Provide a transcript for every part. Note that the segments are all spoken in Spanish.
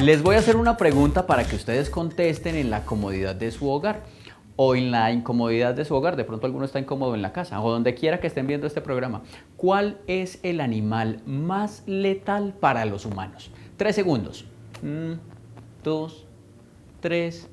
Les voy a hacer una pregunta para que ustedes contesten en la comodidad de su hogar o en la incomodidad de su hogar. De pronto alguno está incómodo en la casa o donde quiera que estén viendo este programa. ¿Cuál es el animal más letal para los humanos? 3 segundos. 2, 3.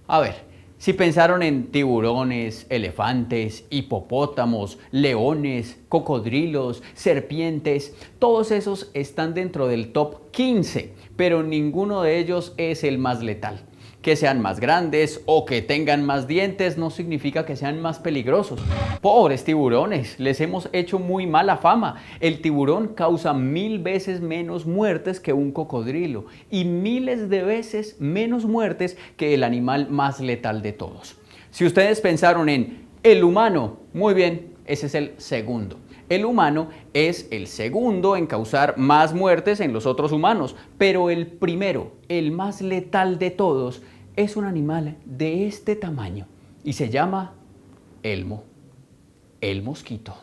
A ver, si pensaron en tiburones, elefantes, hipopótamos, leones, cocodrilos, serpientes, todos esos están dentro del top 15, pero ninguno de ellos es el más letal. Que sean más grandes o que tengan más dientes no significa que sean más peligrosos. Pobres tiburones, les hemos hecho muy mala fama. El tiburón causa 1000 veces menos muertes que un cocodrilo y miles de veces menos muertes que el animal más letal de todos. Si ustedes pensaron en el humano, muy bien, ese es el segundo. El humano es el segundo en causar más muertes en los otros humanos, pero el primero, el más letal de todos, es un animal de este tamaño y se llama elmo, el mosquito.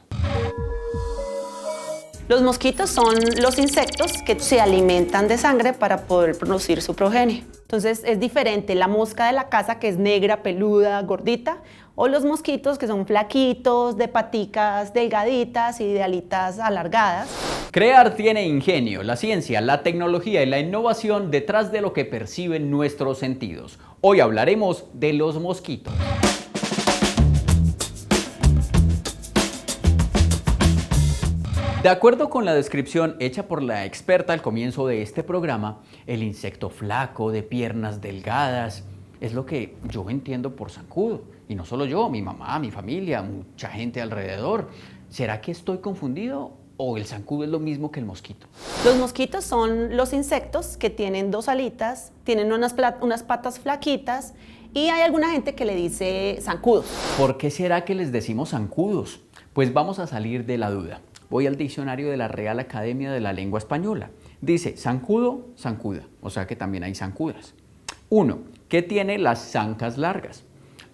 Los mosquitos son los insectos que se alimentan de sangre para poder producir su progenie. Entonces es diferente la mosca de la casa, que es negra, peluda, gordita, o los mosquitos que son flaquitos, de paticas delgaditas y de alitas alargadas. Crear tiene ingenio, la ciencia, la tecnología y la innovación detrás de lo que perciben nuestros sentidos. Hoy hablaremos de los mosquitos. De acuerdo con la descripción hecha por la experta al comienzo de este programa, el insecto flaco, de piernas delgadas, es lo que yo entiendo por zancudo. Y no solo yo, mi mamá, mi familia, mucha gente alrededor. ¿Será que estoy confundido o el zancudo es lo mismo que el mosquito? Los mosquitos son los insectos que tienen 2 alitas, tienen unas patas flaquitas y hay alguna gente que le dice zancudos. ¿Por qué será que les decimos zancudos? Pues vamos a salir de la duda. Voy al diccionario de la Real Academia de la Lengua Española. Dice zancudo, zancuda, o sea que también hay zancudas. 1. ¿Qué tiene las zancas largas?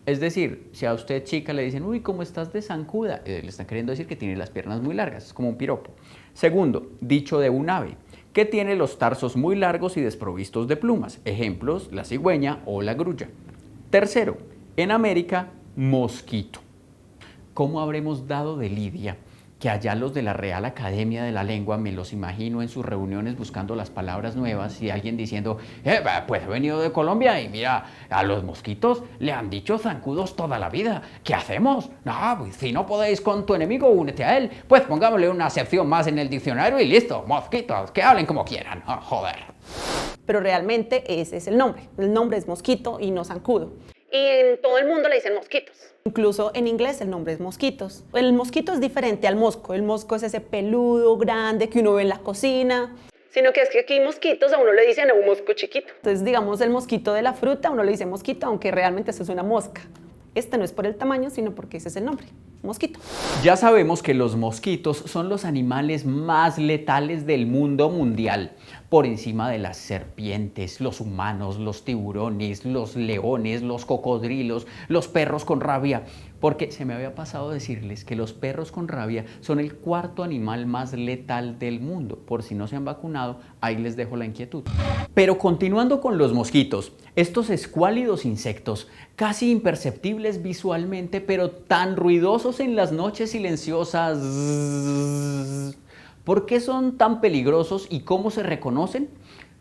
Es decir, si a usted chica le dicen, uy, ¿cómo estás de zancuda? Le están queriendo decir que tiene las piernas muy largas, es como un piropo. Segundo, dicho de un ave, que tiene los tarsos muy largos y desprovistos de plumas. Ejemplos, la cigüeña o la grulla. Tercero, en América, mosquito. ¿Cómo habremos dado de lidia? Que allá los de la Real Academia de la Lengua me los imagino en sus reuniones buscando las palabras nuevas y alguien diciendo, pues he venido de Colombia y mira, a los mosquitos le han dicho zancudos toda la vida. ¿Qué hacemos? No, pues si no podéis con tu enemigo, únete a él. Pues pongámosle una acepción más en el diccionario y listo, mosquitos, que hablen como quieran. Oh, joder. Pero realmente ese es el nombre. El nombre es mosquito y no zancudo. Y en todo el mundo le dicen mosquitos. Incluso en inglés el nombre es mosquitos. El mosquito es diferente al mosco. El mosco es ese peludo grande que uno ve en la cocina. Sino que es que aquí mosquitos a uno le dicen a un mosco chiquito. Entonces, digamos, el mosquito de la fruta, a uno le dice mosquito, aunque realmente eso es una mosca. Este no es por el tamaño, sino porque ese es el nombre, mosquito. Ya sabemos que los mosquitos son los animales más letales del mundo mundial, por encima de las serpientes, los humanos, los tiburones, los leones, los cocodrilos, los perros con rabia. Porque se me había pasado decirles que los perros con rabia son el 4.º animal más letal del mundo. Por si no se han vacunado, ahí les dejo la inquietud. Pero continuando con los mosquitos, estos escuálidos insectos, casi imperceptibles visualmente, pero tan ruidosos en las noches silenciosas. ¿Por qué son tan peligrosos y cómo se reconocen?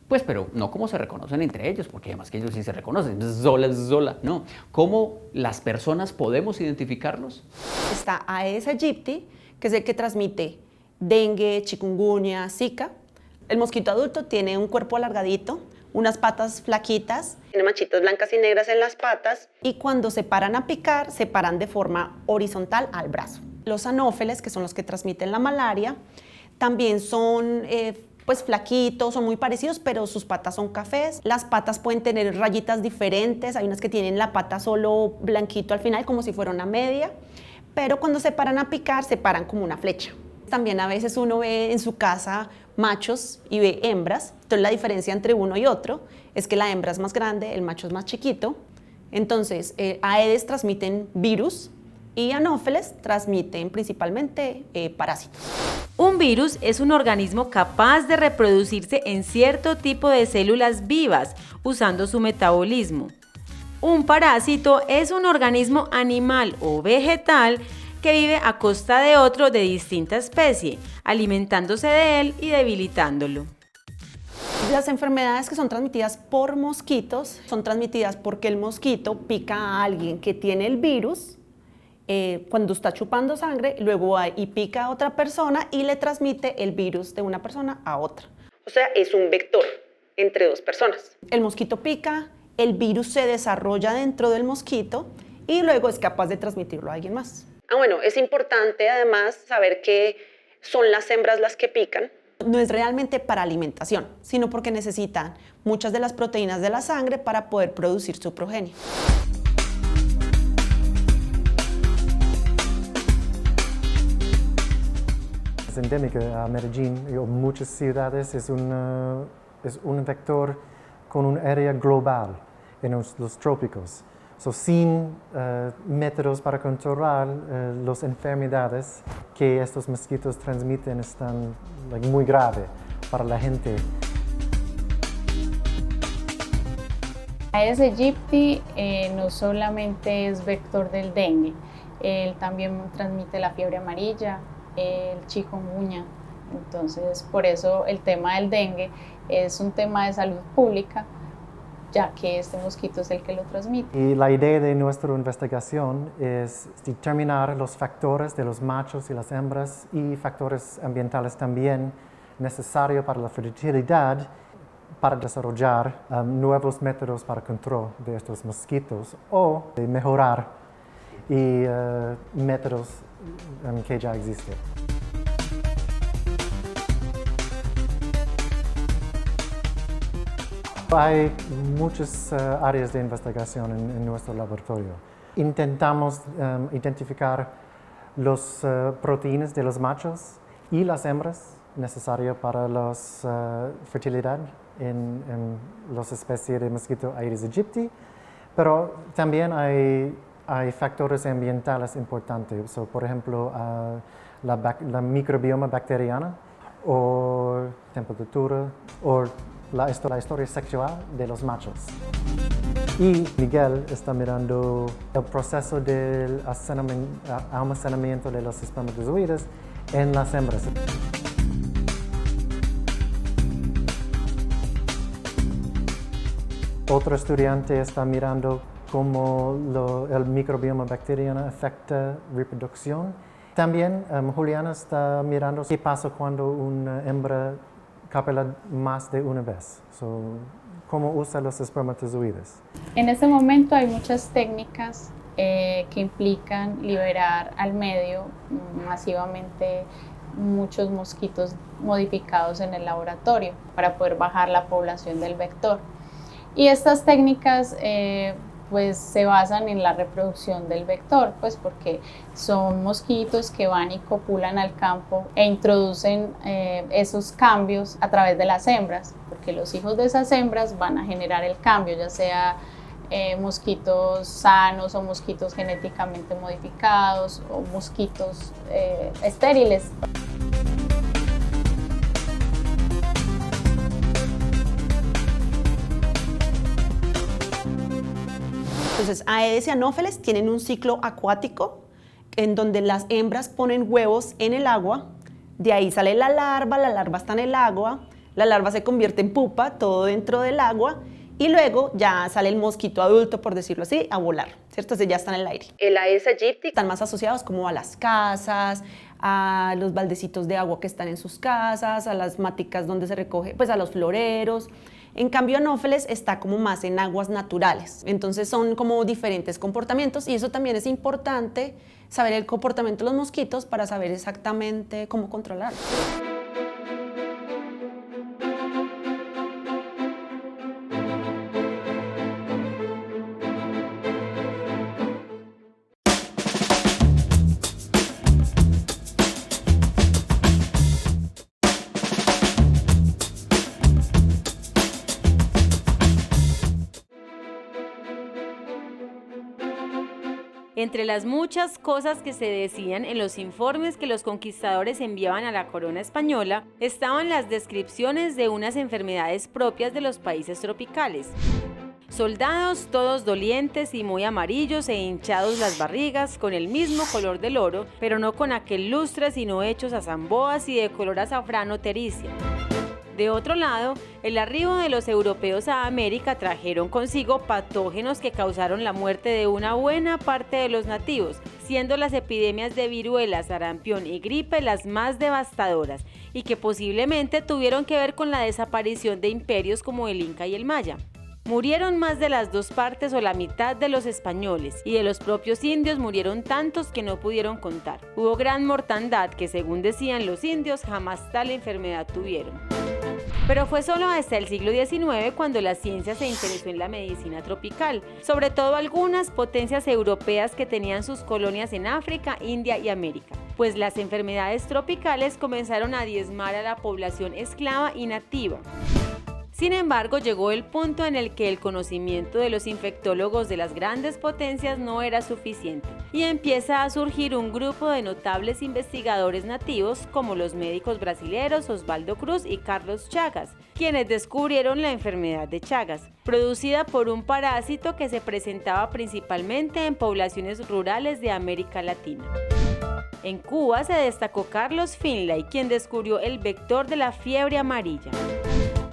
Pues, pero no cómo se reconocen entre ellos, porque además que ellos sí se reconocen, zola, no. ¿Cómo las personas podemos identificarlos? Está Aedes aegypti, que es el que transmite dengue, chikungunya, zika. El mosquito adulto tiene un cuerpo alargadito, unas patas flaquitas, tiene manchitas blancas y negras en las patas y cuando se paran a picar, se paran de forma horizontal al brazo. Los anófeles, que son los que transmiten la malaria, también son pues flaquitos, son muy parecidos, pero sus patas son cafés. Las patas pueden tener rayitas diferentes, hay unas que tienen la pata solo blanquito al final, como si fuera una media, pero cuando se paran a picar, se paran como una flecha. También a veces uno ve en su casa machos y ve hembras, entonces la diferencia entre uno y otro es que la hembra es más grande, el macho es más chiquito. Entonces, Aedes transmiten virus, Y anófeles transmiten principalmente parásitos. Un virus es un organismo capaz de reproducirse en cierto tipo de células vivas usando su metabolismo. Un parásito es un organismo animal o vegetal que vive a costa de otro de distinta especie, alimentándose de él y debilitándolo. Las enfermedades que son transmitidas por mosquitos son transmitidas porque el mosquito pica a alguien que tiene el virus cuando está chupando sangre, luego va y pica a otra persona y le transmite el virus de una persona a otra. O sea, es un vector entre dos personas. El mosquito pica, el virus se desarrolla dentro del mosquito y luego es capaz de transmitirlo a alguien más. Bueno, es importante además saber que son las hembras las que pican. No es realmente para alimentación, sino porque necesitan muchas de las proteínas de la sangre para poder producir su progenie. Es endémica a Medellín y a muchas ciudades. Es un vector con un área global en los trópicos. Sin métodos para controlar las enfermedades que estos mosquitos transmiten están muy graves para la gente. Aedes aegypti no solamente es vector del dengue, él también transmite la fiebre amarilla, el chikungunya. Entonces, por eso el tema del dengue es un tema de salud pública, ya que este mosquito es el que lo transmite. Y la idea de nuestra investigación es determinar los factores de los machos y las hembras y factores ambientales también necesarios para la fertilidad para desarrollar nuevos métodos para control de estos mosquitos o de mejorar métodos que ya existen. Hay muchas áreas de investigación en nuestro laboratorio. Intentamos identificar las proteínas de los machos y las hembras necesarias para la fertilidad en las especies de mosquito Aedes aegypti, pero también hay factores ambientales importantes, por ejemplo, la microbioma bacteriana o temperatura o la historia sexual de los machos. Y Miguel está mirando el proceso del almacenamiento de los espermatozoides en las hembras. Otro estudiante está mirando cómo el microbioma bacteriano afecta la reproducción. También Juliana está mirando qué pasa cuando una hembra copula más de una vez. ¿Cómo usa los espermatozoides? En este momento hay muchas técnicas que implican liberar al medio masivamente muchos mosquitos modificados en el laboratorio para poder bajar la población del vector. Y estas técnicas pues se basan en la reproducción del vector, pues porque son mosquitos que van y copulan al campo e introducen esos cambios a través de las hembras, porque los hijos de esas hembras van a generar el cambio, ya sea mosquitos sanos o mosquitos genéticamente modificados o mosquitos estériles. Entonces, Aedes y Anófeles tienen un ciclo acuático en donde las hembras ponen huevos en el agua, de ahí sale la larva está en el agua, la larva se convierte en pupa, todo dentro del agua, y luego ya sale el mosquito adulto, por decirlo así, a volar, ¿cierto? Entonces ya está en el aire. El Aedes aegypti están más asociados como a las casas, a los baldecitos de agua que están en sus casas, a las maticas donde se recoge, pues a los floreros. En cambio, Anófeles está como más en aguas naturales. Entonces son como diferentes comportamientos y eso también es importante, saber el comportamiento de los mosquitos para saber exactamente cómo controlarlos. Entre las muchas cosas que se decían en los informes que los conquistadores enviaban a la corona española, estaban las descripciones de unas enfermedades propias de los países tropicales. Soldados todos dolientes y muy amarillos e hinchados las barrigas, con el mismo color del oro, pero no con aquel lustre, sino hechos a zamboas y de color azafrano tericia. De otro lado, el arribo de los europeos a América trajeron consigo patógenos que causaron la muerte de una buena parte de los nativos, siendo las epidemias de viruela, sarampión y gripe las más devastadoras, y que posiblemente tuvieron que ver con la desaparición de imperios como el Inca y el Maya. Murieron más de las dos partes o la mitad de los españoles, y de los propios indios murieron tantos que no pudieron contar. Hubo gran mortandad que, según decían los indios, jamás tal enfermedad tuvieron. Pero fue solo hasta el siglo XIX cuando la ciencia se interesó en la medicina tropical, sobre todo algunas potencias europeas que tenían sus colonias en África, India y América, pues las enfermedades tropicales comenzaron a diezmar a la población esclava y nativa. Sin embargo, llegó el punto en el que el conocimiento de los infectólogos de las grandes potencias no era suficiente, y empieza a surgir un grupo de notables investigadores nativos como los médicos brasileños Osvaldo Cruz y Carlos Chagas, quienes descubrieron la enfermedad de Chagas, producida por un parásito que se presentaba principalmente en poblaciones rurales de América Latina. En Cuba se destacó Carlos Finlay, quien descubrió el vector de la fiebre amarilla.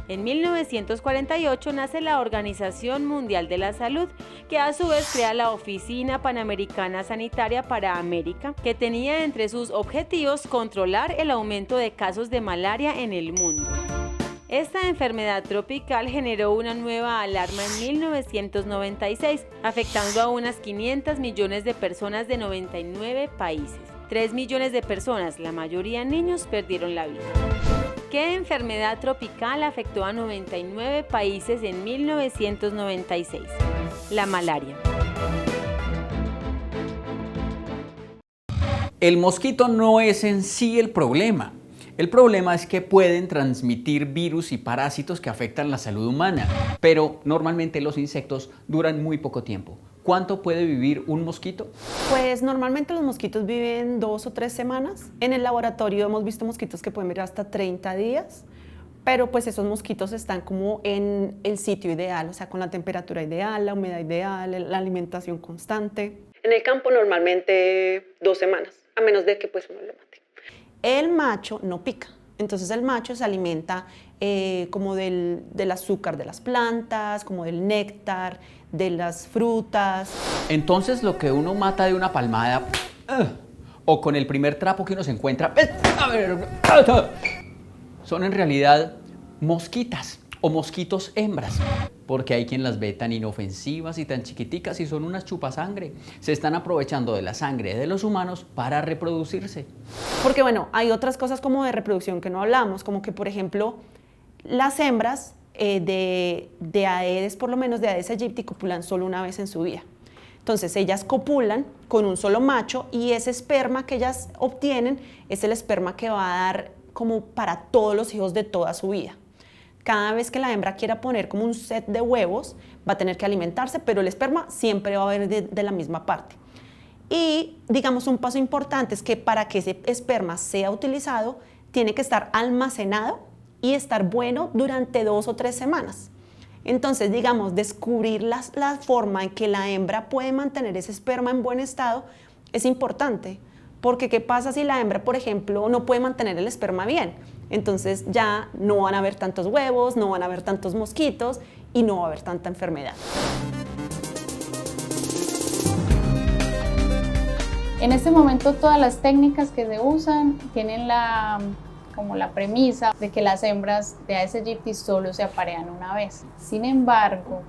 En 1948 nace la Organización Mundial de la Salud, que a su vez crea la Oficina Panamericana Sanitaria para América, que tenía entre sus objetivos controlar el aumento de casos de malaria en el mundo. Esta enfermedad tropical generó una nueva alarma en 1996, afectando a unas 500 millones de personas de 99 países. 3 millones de personas, la mayoría niños, perdieron la vida. ¿Qué enfermedad tropical afectó a 99 países en 1996? La malaria. El mosquito no es en sí el problema. El problema es que pueden transmitir virus y parásitos que afectan la salud humana, pero normalmente los insectos duran muy poco tiempo. ¿Cuánto puede vivir un mosquito? Pues normalmente los mosquitos viven 2 o 3 semanas. En el laboratorio hemos visto mosquitos que pueden vivir hasta 30 días, pero pues esos mosquitos están como en el sitio ideal, o sea, con la temperatura ideal, la humedad ideal, la alimentación constante. En el campo normalmente 2 semanas, a menos de que pues uno le mate. El macho no pica, entonces el macho se alimenta como del azúcar de las plantas, como del néctar, de las frutas. Entonces lo que uno mata de una palmada o con el primer trapo que uno se encuentra son en realidad mosquitas o mosquitos hembras, porque hay quien las ve tan inofensivas y tan chiquiticas y son unas chupasangre. Se están aprovechando de la sangre de los humanos para reproducirse. Porque bueno, hay otras cosas como de reproducción que no hablamos, como que por ejemplo las hembras de Aedes, por lo menos de Aedes aegypti, copulan solo una vez en su vida. Entonces ellas copulan con un solo macho y ese esperma que ellas obtienen es el esperma que va a dar como para todos los hijos de toda su vida. Cada vez que la hembra quiera poner como un set de huevos, va a tener que alimentarse, pero el esperma siempre va a haber de la misma parte. Y digamos un paso importante es que para que ese esperma sea utilizado, tiene que estar almacenado y estar bueno durante 2 o 3 semanas. Entonces, digamos, descubrir la forma en que la hembra puede mantener ese esperma en buen estado es importante, porque ¿qué pasa si la hembra, por ejemplo, no puede mantener el esperma bien? Entonces ya no van a haber tantos huevos, no van a haber tantos mosquitos y no va a haber tanta enfermedad. En este momento todas las técnicas que se usan tienen como la premisa de que las hembras de Aedes aegypti solo se aparean una vez. Sin embargo,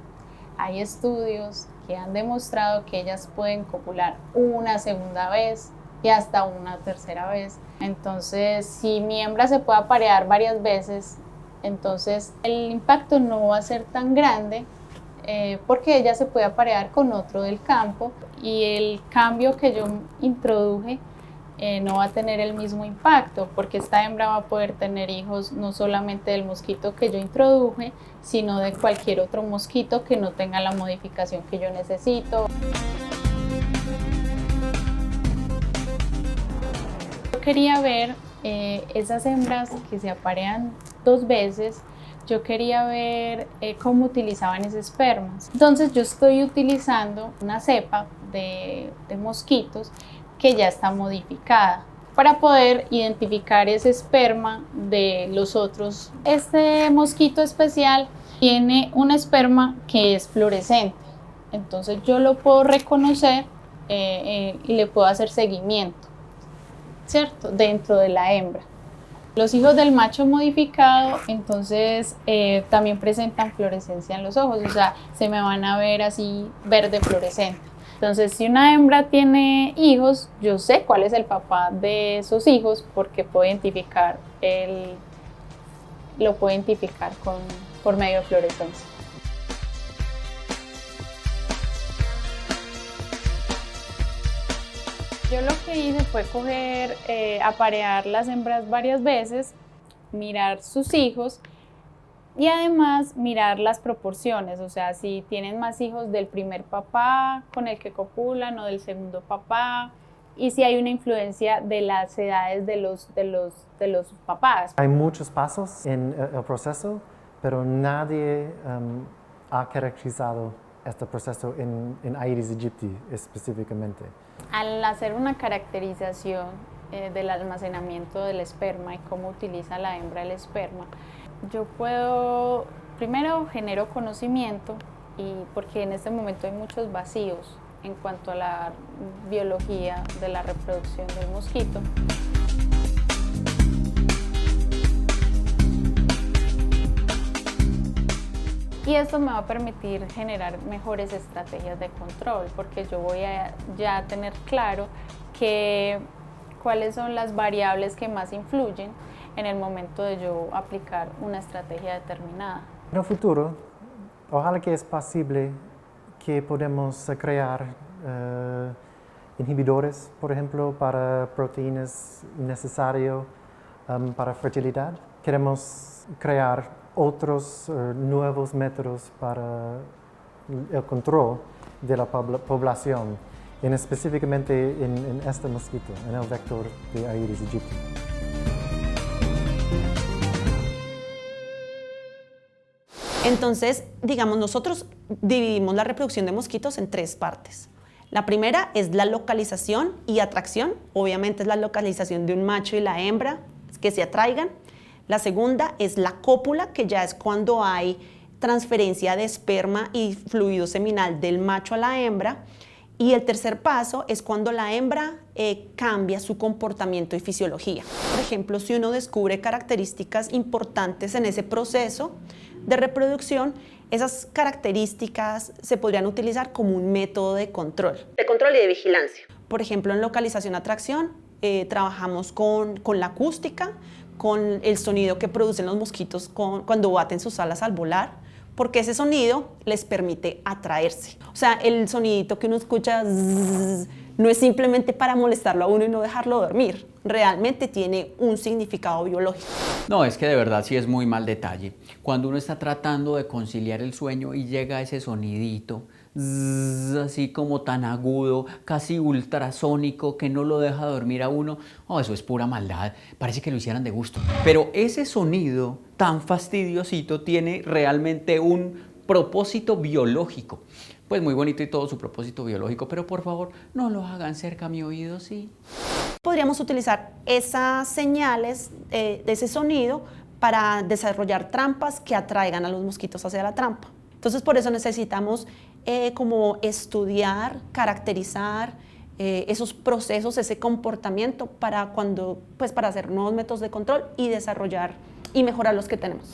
hay estudios que han demostrado que ellas pueden copular una segunda vez y hasta una tercera vez. Entonces, si mi hembra se puede aparear varias veces, entonces el impacto no va a ser tan grande porque ella se puede aparear con otro del campo y el cambio que yo introduje no va a tener el mismo impacto, porque esta hembra va a poder tener hijos no solamente del mosquito que yo introduje, sino de cualquier otro mosquito que no tenga la modificación que yo necesito. quería ver esas hembras que se aparean 2 veces, yo quería ver cómo utilizaban ese esperma. Entonces yo estoy utilizando una cepa de mosquitos que ya está modificada para poder identificar ese esperma de los otros. Este mosquito especial tiene un esperma que es fluorescente, entonces yo lo puedo reconocer y le puedo hacer seguimiento, ¿cierto? Dentro de la hembra. Los hijos del macho modificado, entonces también presentan fluorescencia en los ojos, o sea, se me van a ver así verde fluorescente. Entonces, si una hembra tiene hijos, yo sé cuál es el papá de esos hijos porque puedo identificar lo puedo identificar por medio de fluorescencia. Yo lo que hice fue aparear las hembras varias veces, mirar sus hijos y además mirar las proporciones, o sea, si tienen más hijos del primer papá con el que copulan o del segundo papá, y si hay una influencia de las edades de los papás. Hay muchos pasos en el proceso, pero nadie ha caracterizado este proceso en Aedes aegypti específicamente. Al hacer una caracterización del almacenamiento del esperma y cómo utiliza la hembra el esperma, yo puedo, primero genero conocimiento, porque en este momento hay muchos vacíos en cuanto a la biología de la reproducción del mosquito. Y esto me va a permitir generar mejores estrategias de control, porque yo voy a ya tener claro cuáles son las variables que más influyen en el momento de yo aplicar una estrategia determinada. En el futuro, ojalá que es posible que podamos crear inhibidores, por ejemplo, para proteínas necesarias para fertilidad. Queremos crear otros nuevos métodos para el control de la población, específicamente en este mosquito, en el vector de Aedes aegypti. Entonces, digamos, nosotros dividimos la reproducción de mosquitos en 3 partes. La primera es la localización y atracción. Obviamente es la localización de un macho y la hembra que se atraigan. La segunda es la cópula, que ya es cuando hay transferencia de esperma y fluido seminal del macho a la hembra. Y el tercer paso es cuando la hembra cambia su comportamiento y fisiología. Por ejemplo, si uno descubre características importantes en ese proceso de reproducción, esas características se podrían utilizar como un método de control. De control y de vigilancia. Por ejemplo, en localización-atracción trabajamos con la acústica, con el sonido que producen los mosquitos cuando baten sus alas al volar, porque ese sonido les permite atraerse. O sea, el sonidito que uno escucha zzz, no es simplemente para molestarlo a uno y no dejarlo dormir. Realmente tiene un significado biológico. No, es que de verdad sí es muy mal detalle. Cuando uno está tratando de conciliar el sueño y llega ese sonidito, zzz, así como tan agudo, casi ultrasónico, que no lo deja dormir a uno, oh, eso es pura maldad. Parece que lo hicieran de gusto. Pero ese sonido tan fastidiosito tiene realmente un propósito biológico. Pues muy bonito y todo su propósito biológico, pero por favor no lo hagan cerca a mi oído, ¿sí? Podríamos utilizar esas señales de ese sonido para desarrollar trampas que atraigan a los mosquitos hacia la trampa. Entonces por eso necesitamos como estudiar, caracterizar esos procesos, ese comportamiento para hacer nuevos métodos de control y desarrollar y mejorar los que tenemos.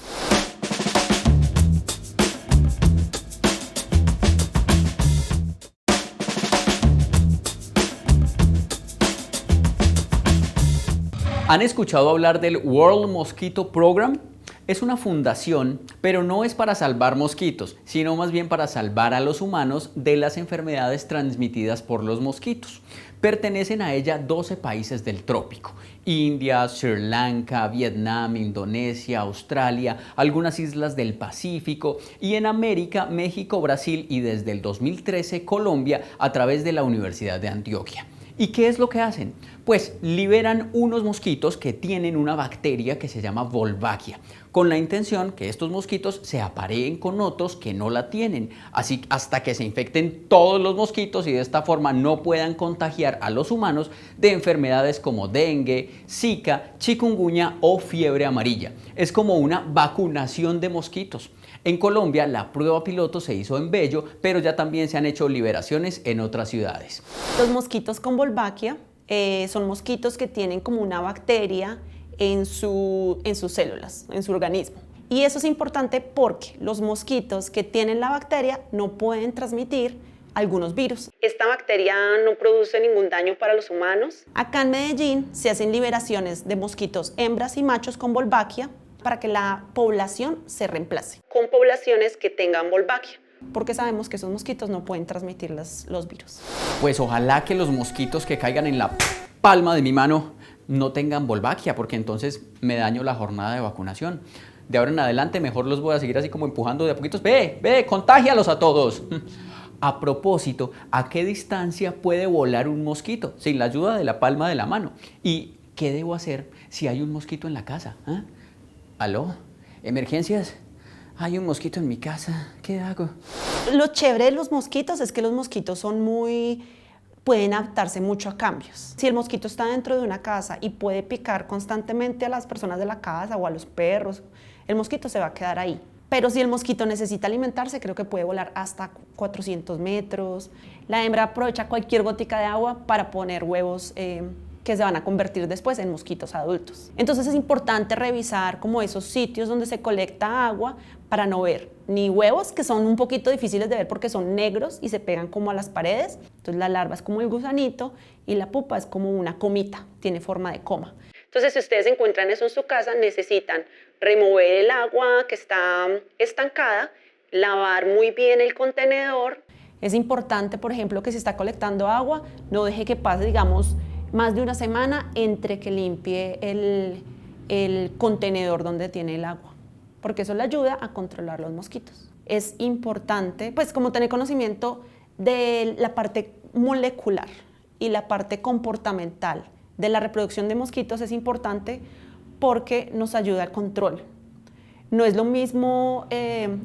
¿Han escuchado hablar del World Mosquito Program? Es una fundación, pero no es para salvar mosquitos, sino más bien para salvar a los humanos de las enfermedades transmitidas por los mosquitos. Pertenecen a ella 12 países del trópico: India, Sri Lanka, Vietnam, Indonesia, Australia, algunas islas del Pacífico, y en América, México, Brasil y desde el 2013 Colombia a través de la Universidad de Antioquia. ¿Y qué es lo que hacen? Pues liberan unos mosquitos que tienen una bacteria que se llama Wolbachia, con la intención que estos mosquitos se apareen con otros que no la tienen, así hasta que se infecten todos los mosquitos y de esta forma no puedan contagiar a los humanos de enfermedades como dengue, zika, chikungunya o fiebre amarilla. Es como una vacunación de mosquitos. En Colombia la prueba piloto se hizo en Bello, pero ya también se han hecho liberaciones en otras ciudades. Los mosquitos con Wolbachia son mosquitos que tienen como una bacteria en sus células, en su organismo. Y eso es importante porque los mosquitos que tienen la bacteria no pueden transmitir algunos virus. Esta bacteria no produce ningún daño para los humanos. Acá en Medellín se hacen liberaciones de mosquitos hembras y machos con Wolbachia para que la población se reemplace con poblaciones que tengan Wolbachia, porque sabemos que esos mosquitos no pueden transmitir los virus. Pues ojalá que los mosquitos que caigan en la palma de mi mano no tengan Wolbachia, porque entonces me daño la jornada de vacunación. De ahora en adelante mejor los voy a seguir así como empujando de a poquitos. Ve, contágialos a todos. A propósito, ¿a qué distancia puede volar un mosquito sin la ayuda de la palma de la mano? ¿Y qué debo hacer si hay un mosquito en la casa? ¿Aló? ¿Emergencias? Hay un mosquito en mi casa, ¿qué hago? Lo chévere de los mosquitos es que los mosquitos pueden adaptarse mucho a cambios. Si el mosquito está dentro de una casa y puede picar constantemente a las personas de la casa o a los perros, el mosquito se va a quedar ahí. Pero si el mosquito necesita alimentarse, creo que puede volar hasta 400 metros. La hembra aprovecha cualquier gotica de agua para poner huevos que se van a convertir después en mosquitos adultos. Entonces es importante revisar como esos sitios donde se colecta agua para no ver ni huevos, que son un poquito difíciles de ver porque son negros y se pegan como a las paredes. Entonces la larva es como el gusanito y la pupa es como una comita, tiene forma de coma. Entonces si ustedes encuentran eso en su casa, necesitan remover el agua que está estancada, lavar muy bien el contenedor. Es importante, por ejemplo, que si está colectando agua, no deje que pase, digamos, más de una semana entre que limpie el contenedor donde tiene el agua, porque eso le ayuda a controlar los mosquitos. Es importante, pues, como tener conocimiento de la parte molecular y la parte comportamental de la reproducción de mosquitos. Es importante porque nos ayuda al control. No es lo mismo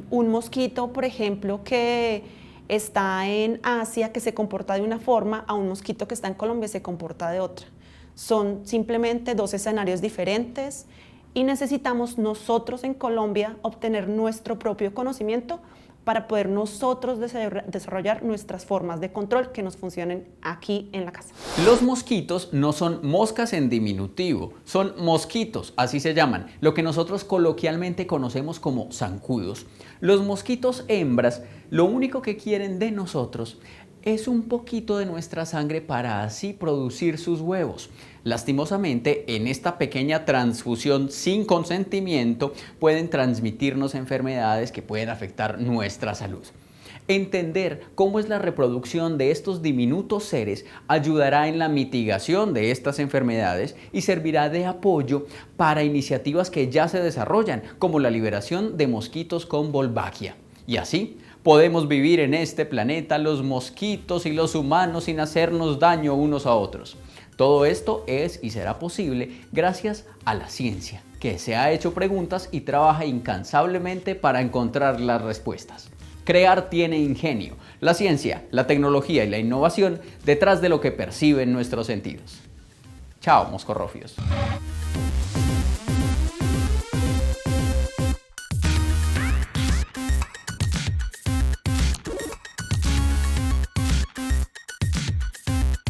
un mosquito, por ejemplo, que está en Asia, que se comporta de una forma, a un mosquito que está en Colombia y se comporta de otra. Son simplemente dos escenarios diferentes y necesitamos nosotros en Colombia obtener nuestro propio conocimiento para poder nosotros desarrollar nuestras formas de control que nos funcionen aquí en la casa. Los mosquitos no son moscas en diminutivo, son mosquitos, así se llaman, lo que nosotros coloquialmente conocemos como zancudos. Los mosquitos hembras lo único que quieren de nosotros es un poquito de nuestra sangre para así producir sus huevos. Lastimosamente, en esta pequeña transfusión sin consentimiento pueden transmitirnos enfermedades que pueden afectar nuestra salud. Entender cómo es la reproducción de estos diminutos seres ayudará en la mitigación de estas enfermedades y servirá de apoyo para iniciativas que ya se desarrollan, como la liberación de mosquitos con Wolbachia. Y así podemos vivir en este planeta los mosquitos y los humanos sin hacernos daño unos a otros. Todo esto es y será posible gracias a la ciencia, que se ha hecho preguntas y trabaja incansablemente para encontrar las respuestas. Crear tiene ingenio, la ciencia, la tecnología y la innovación detrás de lo que perciben nuestros sentidos. Chao, moscorrofios.